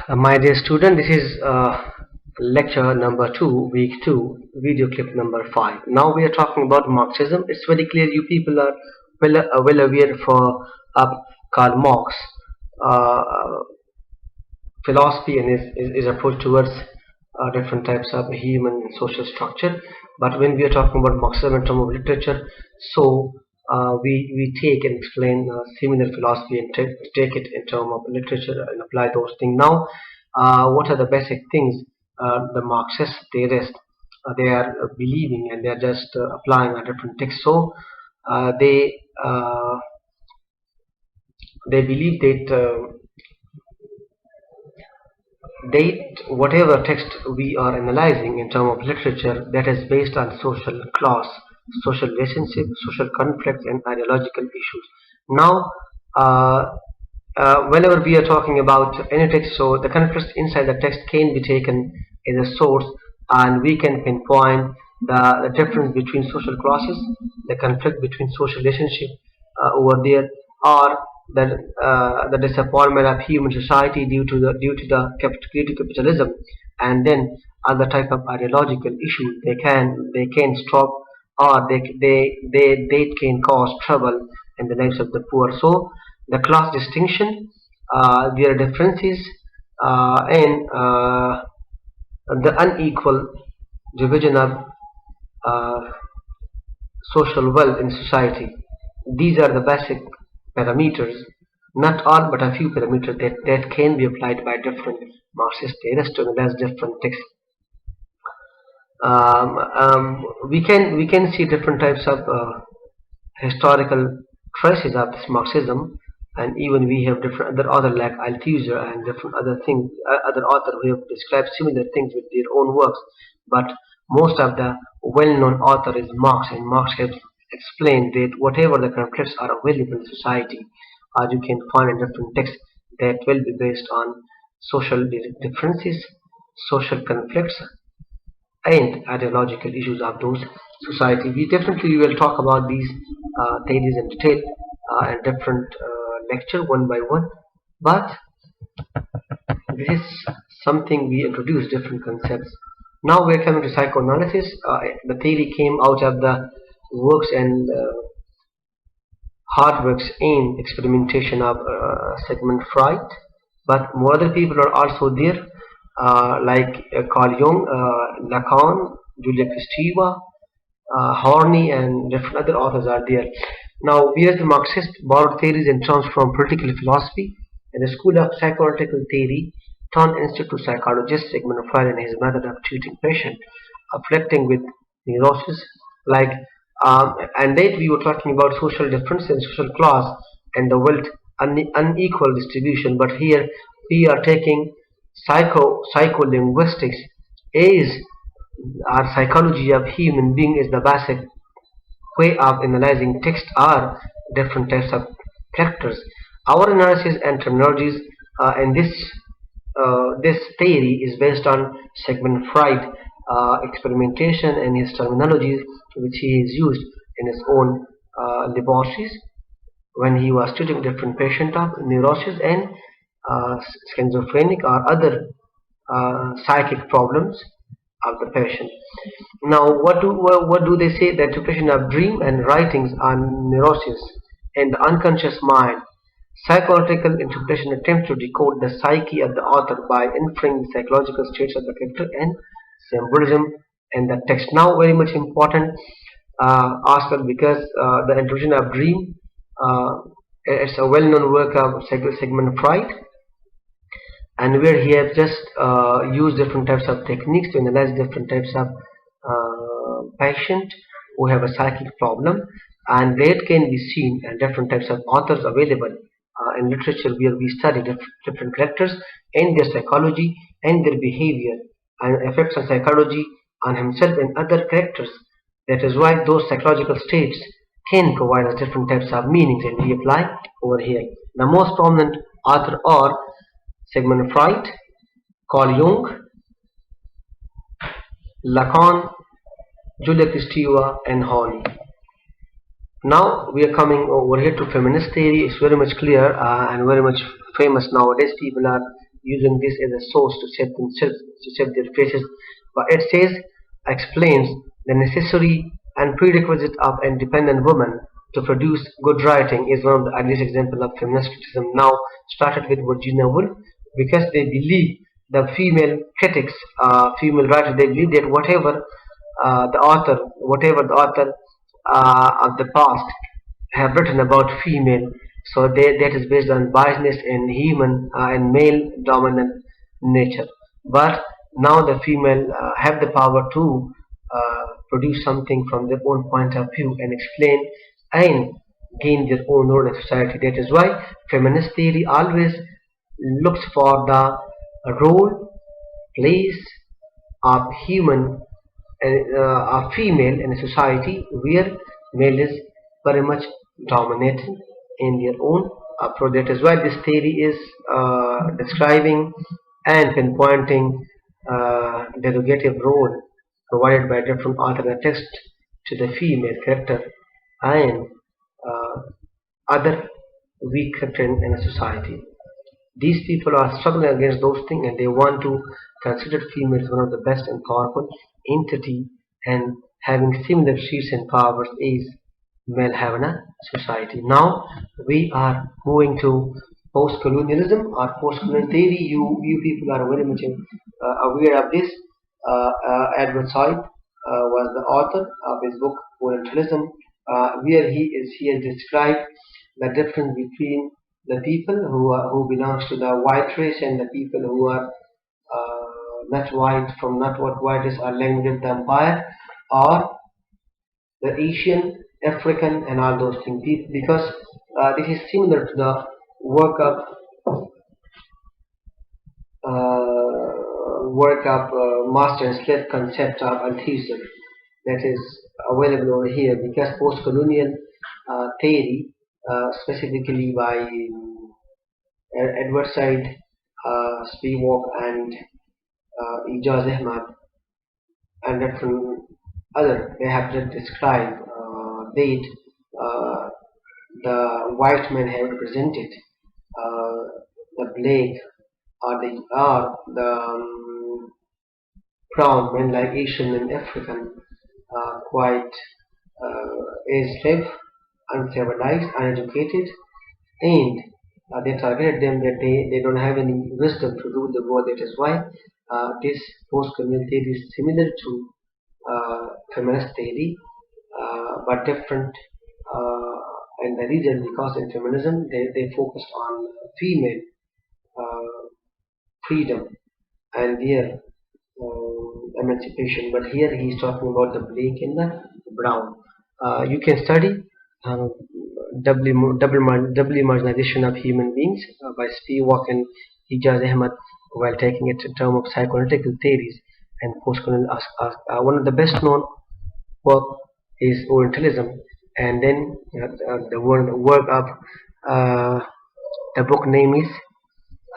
My dear student, this is lecture number 2, week 2, video clip number 5. Now we are talking about Marxism. It's very clear you people are well aware for Karl Marx uh, philosophy and his approach towards different types of human and social structure. But when we are talking about Marxism in terms of literature, so we take and explain similar philosophy and take it in terms of literature and apply those things. Now, what are the basic things the Marxist theorists they are believing, and they are just applying a different text. So uh, they uh, they believe that whatever text we are analyzing in terms of literature, that is based on social class, social relationship, social conflicts, and ideological issues. Now, uh, whenever we are talking about any text, so the conflicts inside the text can be taken as a source, and we can pinpoint the difference between social classes, the conflict between social relationship over there, or the disappointment of human society due to capitalism, and then other type of ideological issues they can stop, or they can cause trouble in the lives of the poor. So the class distinction, their differences, and the unequal division of uh, social wealth in society. These are the basic parameters, not all but a few parameters that can be applied by different Marxist theorists to analyze different texts. We can see different types of historical traces of this Marxism, and even we have different other authors like Althusser and different other things, other authors who have described similar things with their own works. But most of the well-known author is Marx, and Marx has explained that whatever the conflicts are available in society, you can find in different texts that will be based on social differences, social conflicts, and ideological issues of those society. We definitely will talk about these theories in detail in different lecture one by one. But this is something we introduce different concepts. Now we're coming to psychoanalysis. The theory came out of the works and hard works in experimentation of Sigmund Freud, but more other people are also there, like Carl Jung, Lacan, Julia Kristeva, Horney, and different other authors are there. Now, whereas the Marxists borrowed theories and terms from political philosophy, and the school of psychoanalytical theory turned institute psychologist Sigmund Freud and his method of treating patients afflicting with neurosis, like and that we were talking about social difference and social class and the wealth unequal distribution. But here we are taking psycholinguistics is our psychology of human being is the basic way of analyzing text or different types of characters. Our analysis and terminologies in this theory is based on Sigmund Freud experimentation and his terminologies, which he has used in his own laboratories when he was treating different patients of neurosis and uh, schizophrenic or other psychic problems of the patient. Now, what do they say? The interpretation of dream and writings on neurosis and the unconscious mind. Psychoanalytical interpretation attempts to decode the psyche of the author by inferring the psychological states of the character and symbolism in the text. Now, very much important aspect, because the introduction of dream, uh, it's a well-known work of Sigmund Freud, and where he has just used different types of techniques to analyze different types of patient who have a psychic problem, and that can be seen in different types of authors available in literature, where we study different characters and their psychology and their behavior and effects on psychology on himself and other characters. That is why those psychological states can provide us different types of meanings, and we apply over here. The most prominent author are Sigmund Freud, Carl Jung, Lacan, Julia Kristeva, and Horney. Now we are coming over here to feminist theory. It's very much clear and very much famous nowadays. People are using this as a source to save themselves, to save their faces. But it says, explains the necessary and prerequisite of independent woman to produce good writing is one of the earliest examples of feminist criticism. Now started with Virginia Woolf, because they believe the female critics, female writers, they believe that whatever the author of the past have written about female, so that is based on biasness in human and male dominant nature. But now the female have the power to produce something from their own point of view and explain and gain their own role in society. That is why feminist theory always looks for the role, place of human of female in a society where male is very much dominating in their own approach. That is why this theory is describing and pinpointing derogative role provided by different alternate text to the female character and uh, other weak character in a society. These people are struggling against those things, and they want to consider females one of the best and powerful entity and having similar seats and powers is male have in a society. Now we are moving to post-colonialism or post-colonial theory. You people are very much aware of this. Edward Said was the author of his book Orientalism, where he has described the difference between the people who belongs to the white race and the people who are not white, from not what white race are linked with the empire, or the Asian, African, and all those things. Because this is similar to the work of master and slave concept of Althusser that is available over here. Because post-colonial theory, specifically by Edward Said, Spivak, and Ijaz Ahmad, and different other, they have just described that the white men have represented the black or the brown men like Asian and African quite enslaved, uncivilized, uneducated, and they targeted them that they don't have any wisdom to rule the world. That is why this post-colonial theory is similar to feminist theory, but different in the region, because in feminism they focused on female freedom and their emancipation. But here he is talking about the black and the brown. You can study um, double marginalization of human beings by Spivak and Ijaz Ahmad while taking it in terms of psychoanalytical theories and postcolonial. One of the best known work is Orientalism, and then the work of uh, the book name is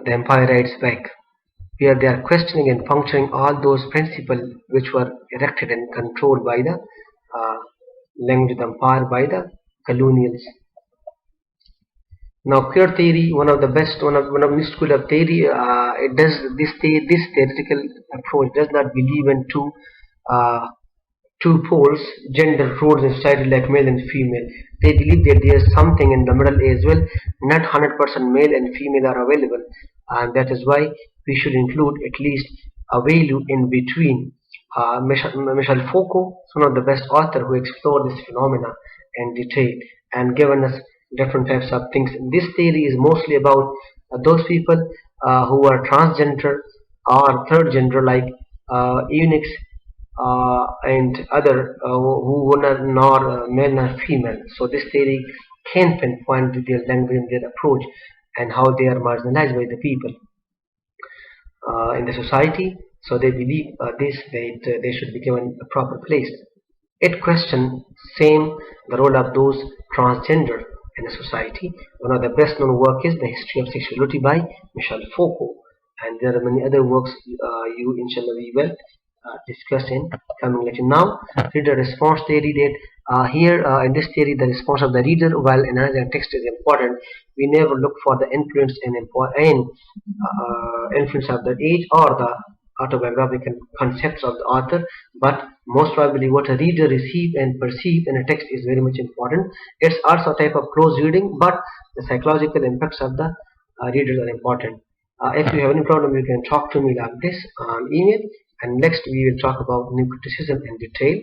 The Empire Writes Back, where they are questioning and puncturing all those principles which were erected and controlled by the language empire by the colonials. Now, queer theory, one of this school of theory, it does this theoretical approach does not believe in uh, two poles, gender roles in society like male and female. They believe that there is something in the middle as well. Not 100% male and female are available, and that is why we should include at least a value in between. Michel Foucault is one of the best authors who explored this phenomena in detail and given us different types of things. This theory is mostly about those people who are transgender or third gender, like eunuchs and other who are nor male nor female. So this theory can pinpoint to their language and their approach and how they are marginalized by the people in the society. So they believe this that they should be given a proper place. It questions same the role of those transgender in a society. One of the best known work is The History of Sexuality by Michel Foucault, and there are many other works you inshallah we will discuss in coming lecture. Now, reader response theory. That here in this theory, the response of the reader while analyzing text is important. We never look for the influence and influence of the age or the autobiographical concepts of the author, but most probably what a reader receive and perceive in a text is very much important. It's also a type of close reading, but the psychological impacts of the readers are important. If you have any problem, you can talk to me like this on email. And next, we will talk about new criticism in detail.